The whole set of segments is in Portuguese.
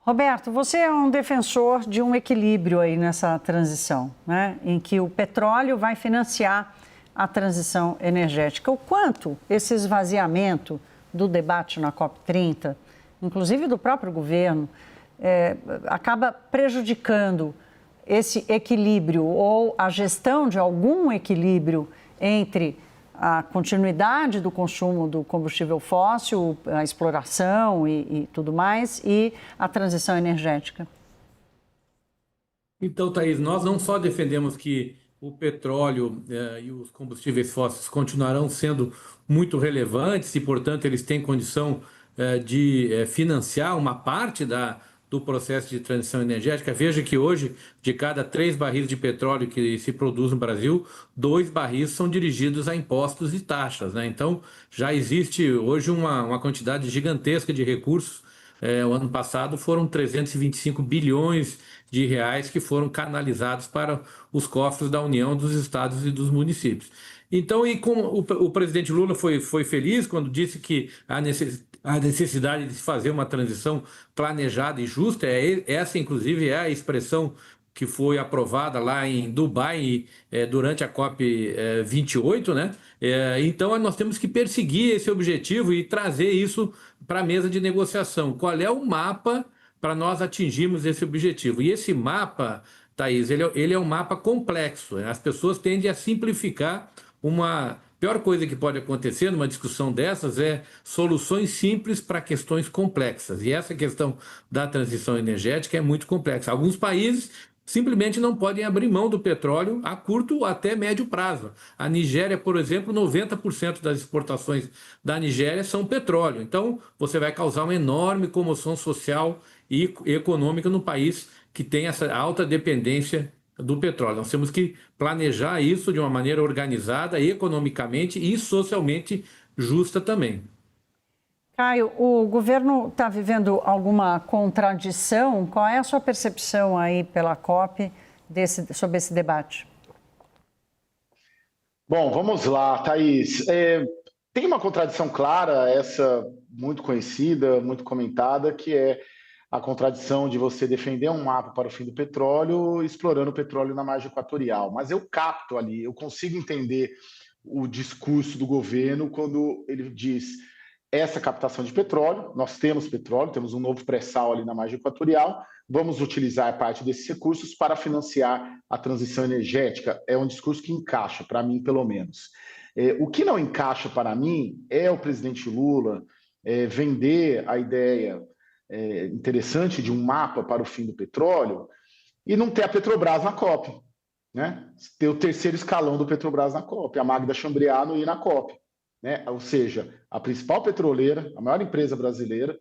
Roberto, você é um defensor de um equilíbrio aí nessa transição, né? Em que o petróleo vai financiar a transição energética. O quanto esse esvaziamento do debate na COP30, inclusive do próprio governo, acaba prejudicando esse equilíbrio ou a gestão de algum equilíbrio entre a continuidade do consumo do combustível fóssil, a exploração e tudo mais, e a transição energética? Então, Thaís, nós não só defendemos que o petróleo e os combustíveis fósseis continuarão sendo muito relevantes e, portanto, eles têm condição de financiar uma parte do processo de transição energética. Veja que hoje, de cada 3 barris de petróleo que se produz no Brasil, 2 barris são dirigidos a impostos e taxas, né? Então, já existe hoje uma quantidade gigantesca de recursos. O ano passado foram 325 bilhões de reais que foram canalizados para os cofres da União, dos estados e dos municípios. Então, e como o presidente Lula foi feliz quando disse que a necessidade de se fazer uma transição planejada e justa, essa inclusive é a expressão que foi aprovada lá em Dubai durante a COP 28, né? Então nós temos que perseguir esse objetivo e trazer isso para a mesa de negociação. Qual é o mapa para nós atingirmos esse objetivo? E esse mapa, Thaís, ele é um mapa complexo, né? As pessoas tendem a simplificar. Uma pior coisa que pode acontecer numa discussão dessas é soluções simples para questões complexas. E essa questão da transição energética é muito complexa. Alguns países simplesmente não podem abrir mão do petróleo a curto ou até médio prazo. A Nigéria, por exemplo, 90% das exportações da Nigéria são petróleo. Então, você vai causar uma enorme comoção social e econômica no país que tem essa alta dependência do petróleo. Nós temos que planejar isso de uma maneira organizada, economicamente e socialmente justa também. Caio, o governo está vivendo alguma contradição? Qual é a sua percepção aí pela COP sobre esse debate? Bom, vamos lá, Thaís. Tem uma contradição clara, essa muito conhecida, muito comentada, que é a contradição de você defender um mapa para o fim do petróleo, explorando o petróleo na margem equatorial. Mas eu capto ali, eu consigo entender o discurso do governo quando ele diz essa captação de petróleo, nós temos petróleo, temos um novo pré-sal ali na margem equatorial, vamos utilizar parte desses recursos para financiar a transição energética. É um discurso que encaixa, para mim, pelo menos. O que não encaixa para mim é o presidente Lula vender a ideia interessante de um mapa para o fim do petróleo e não ter a Petrobras na COP, né? Ter o terceiro escalão do Petrobras na COP, a Magda Chambriard não ir na COP, né? Ou seja, a principal petroleira, a maior empresa brasileira,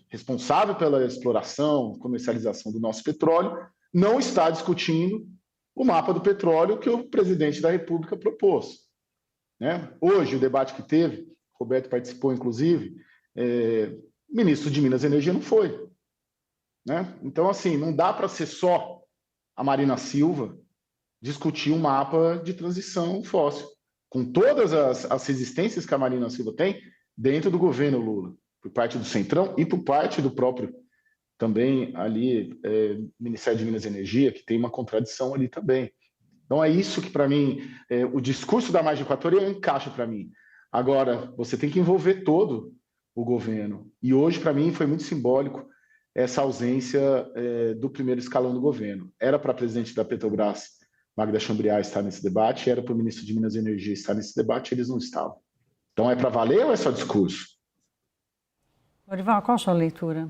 responsável pela exploração, comercialização do nosso petróleo, não está discutindo o mapa do petróleo que o presidente da República propôs, né? Hoje, o debate que teve, Roberto participou, inclusive, o ministro de Minas e Energia não foi, né? Então, assim, não dá para ser só a Marina Silva discutir um mapa de transição fóssil, com todas as resistências que a Marina Silva tem dentro do governo Lula, por parte do Centrão e por parte do próprio, também ali, Ministério de Minas e Energia, que tem uma contradição ali também. Então é isso que, para mim, o discurso da margem equatorial encaixa para mim. Agora, você tem que envolver todo o governo. E hoje, para mim, foi muito simbólico essa ausência do primeiro escalão do governo. Era para a presidente da Petrobras, Magda Chambriard, estar nesse debate, era para o ministro de Minas e Energia estar nesse debate, eles não estavam. Então é para valer ou é só discurso? Orival, qual a sua leitura?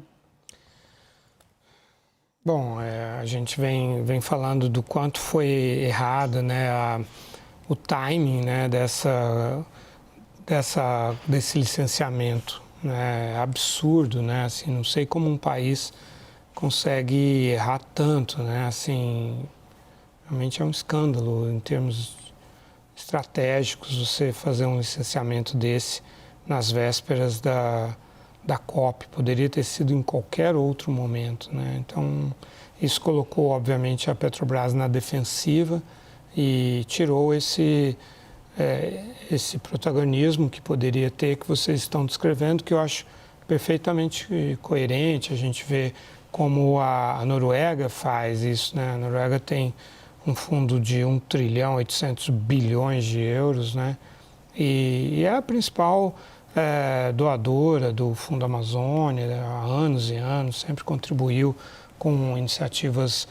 Bom, a gente vem falando do quanto foi errado, né, o timing, né, desse licenciamento, né, absurdo, né, assim, não sei como um país consegue errar tanto, né, assim, realmente é um escândalo em termos estratégicos você fazer um licenciamento desse nas vésperas da COP, poderia ter sido em qualquer outro momento, né? Então, isso colocou, obviamente, a Petrobras na defensiva e tirou esse protagonismo que poderia ter, que vocês estão descrevendo, que eu acho perfeitamente coerente. A gente vê como a Noruega faz isso, né? A Noruega tem um fundo de 1 trilhão 800 bilhões de euros, né? E é a principal doadora do Fundo Amazônia há anos e anos, sempre contribuiu com iniciativas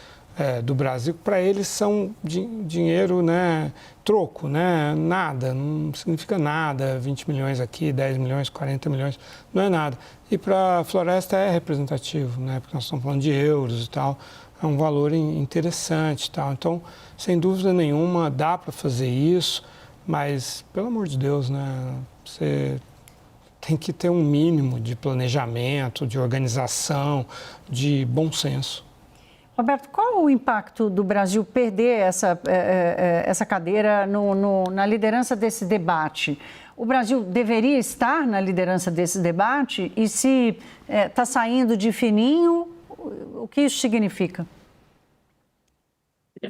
do Brasil, que para eles são dinheiro, né, troco, né, nada, não significa nada, 20 milhões aqui, 10 milhões, 40 milhões, não é nada. E para a floresta é representativo, né, porque nós estamos falando de euros e tal, é um valor interessante e tal. Então, sem dúvida nenhuma, dá para fazer isso, mas, pelo amor de Deus, né, você tem que ter um mínimo de planejamento, de organização, de bom senso. Roberto, qual o impacto do Brasil perder essa cadeira na liderança desse debate? O Brasil deveria estar na liderança desse debate? E se está saindo de fininho, o que isso significa?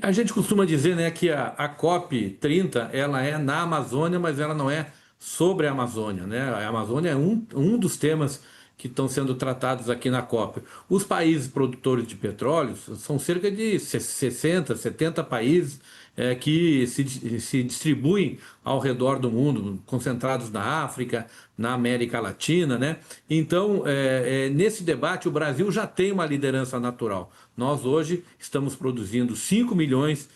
A gente costuma dizer, né, que a COP30 ela é na Amazônia, mas ela não é sobre a Amazônia, né? A Amazônia é um dos temas que estão sendo tratados aqui na COP. Os países produtores de petróleo são cerca de 60, 70 países que se distribuem ao redor do mundo, concentrados na África, na América Latina, né? Então, nesse debate, o Brasil já tem uma liderança natural. Nós hoje estamos produzindo 5 milhões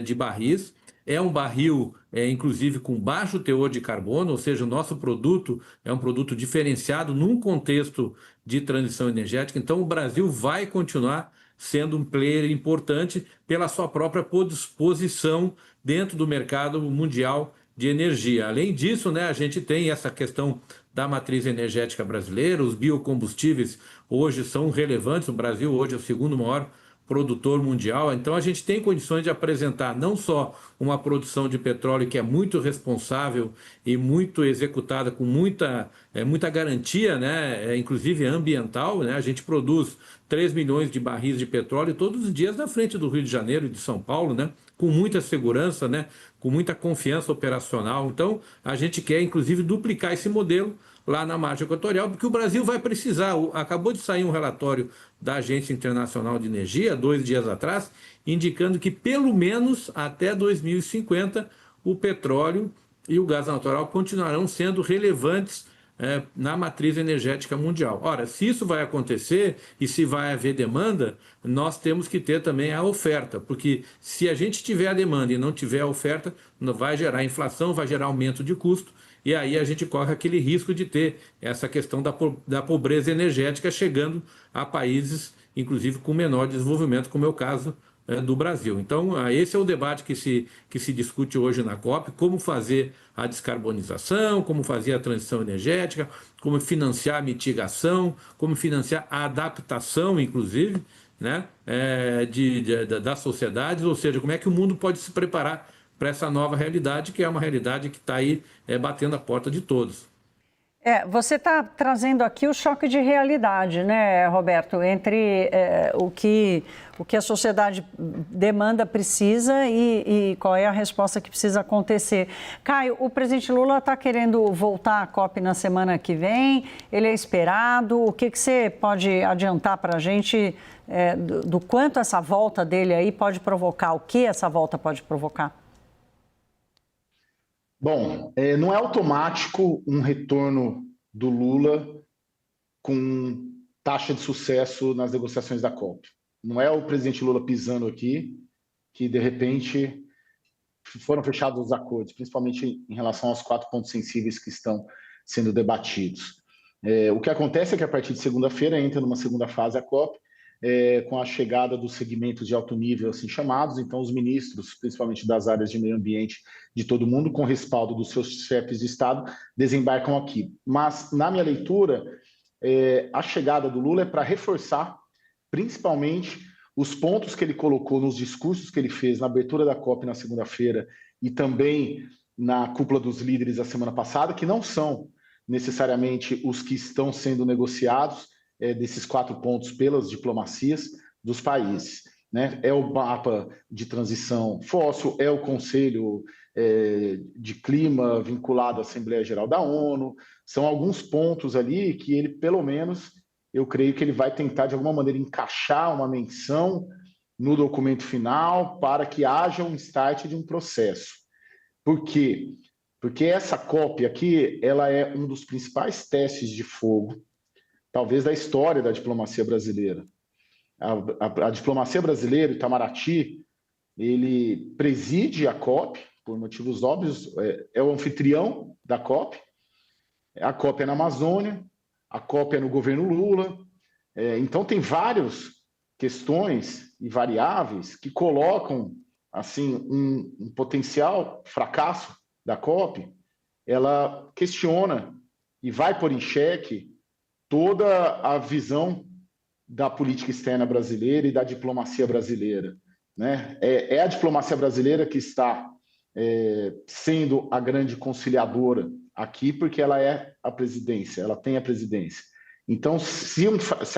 de barris. É um barril, inclusive, com baixo teor de carbono, ou seja, o nosso produto é um produto diferenciado num contexto de transição energética. Então, o Brasil vai continuar sendo um player importante pela sua própria posição dentro do mercado mundial de energia. Além disso, né, a gente tem essa questão da matriz energética brasileira, os biocombustíveis hoje são relevantes, o Brasil hoje é o segundo maior produtor mundial, então a gente tem condições de apresentar não só uma produção de petróleo que é muito responsável e muito executada com muita garantia, né, inclusive ambiental, né, a gente produz 3 milhões de barris de petróleo todos os dias na frente do Rio de Janeiro e de São Paulo, né, com muita segurança, né, com muita confiança operacional. Então, a gente quer, inclusive, duplicar esse modelo lá na margem equatorial, porque o Brasil vai precisar. Acabou de sair um relatório da Agência Internacional de Energia, 2 dias atrás, indicando que, pelo menos até 2050, o petróleo e o gás natural continuarão sendo relevantes na matriz energética mundial. Ora, se isso vai acontecer e se vai haver demanda, nós temos que ter também a oferta, porque se a gente tiver a demanda e não tiver a oferta, vai gerar inflação, vai gerar aumento de custo, e aí a gente corre aquele risco de ter essa questão da pobreza energética chegando a países, inclusive com menor desenvolvimento, como é o caso do Brasil. Então, esse é o debate que se discute hoje na COP, como fazer a descarbonização, como fazer a transição energética, como financiar a mitigação, como financiar a adaptação, inclusive, né, das sociedades, ou seja, como é que o mundo pode se preparar para essa nova realidade, que é uma realidade que está aí batendo a porta de todos. Você está trazendo aqui o choque de realidade, né, Roberto, entre o que a sociedade demanda, precisa e qual é a resposta que precisa acontecer. Caio, o presidente Lula está querendo voltar à COP na semana que vem, ele é esperado. O que você pode adiantar para a gente do quanto essa volta dele aí pode provocar, o que essa volta pode provocar? Bom, não é automático um retorno do Lula com taxa de sucesso nas negociações da COP. Não é o presidente Lula pisando aqui que, de repente, foram fechados os acordos, principalmente em relação aos 4 pontos sensíveis que estão sendo debatidos. O que acontece é que, a partir de segunda-feira, entra numa segunda fase a COP, com a chegada dos segmentos de alto nível, assim chamados. Então, os ministros, principalmente das áreas de meio ambiente de todo mundo, com respaldo dos seus chefes de Estado, desembarcam aqui. Mas, na minha leitura, a chegada do Lula é para reforçar, principalmente, os pontos que ele colocou nos discursos que ele fez na abertura da COP na segunda-feira e também na cúpula dos líderes da semana passada, que não são necessariamente os que estão sendo negociados, desses 4 pontos pelas diplomacias dos países. né? É o mapa de transição fóssil, é o Conselho de Clima vinculado à Assembleia Geral da ONU. São alguns pontos ali que ele, pelo menos, eu creio que ele vai tentar, de alguma maneira, encaixar uma menção no documento final para que haja um start de um processo. Por quê? Porque essa COP aqui, ela é um dos principais testes de fogo, talvez da história da diplomacia brasileira. A diplomacia brasileira, Itamaraty, ele preside a COP, por motivos óbvios, é o anfitrião da COP. A COP é na Amazônia, a COP é no governo Lula. Então, tem várias questões e variáveis que colocam assim um potencial fracasso da COP. Ela questiona e vai pôr em xeque toda a visão da política externa brasileira e da diplomacia brasileira, né? É a diplomacia brasileira que está sendo a grande conciliadora aqui, porque ela é a presidência, ela tem a presidência. Então, se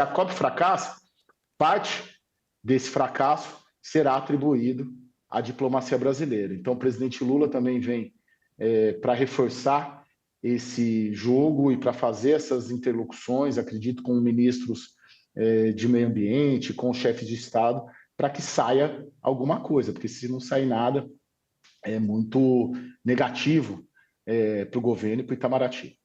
a COP fracassa, parte desse fracasso será atribuído à diplomacia brasileira. Então, o presidente Lula também vem para reforçar esse jogo e para fazer essas interlocuções, acredito, com ministros de meio ambiente, com chefes de Estado, para que saia alguma coisa, porque se não sair nada, é muito negativo para o governo e para o Itamaraty.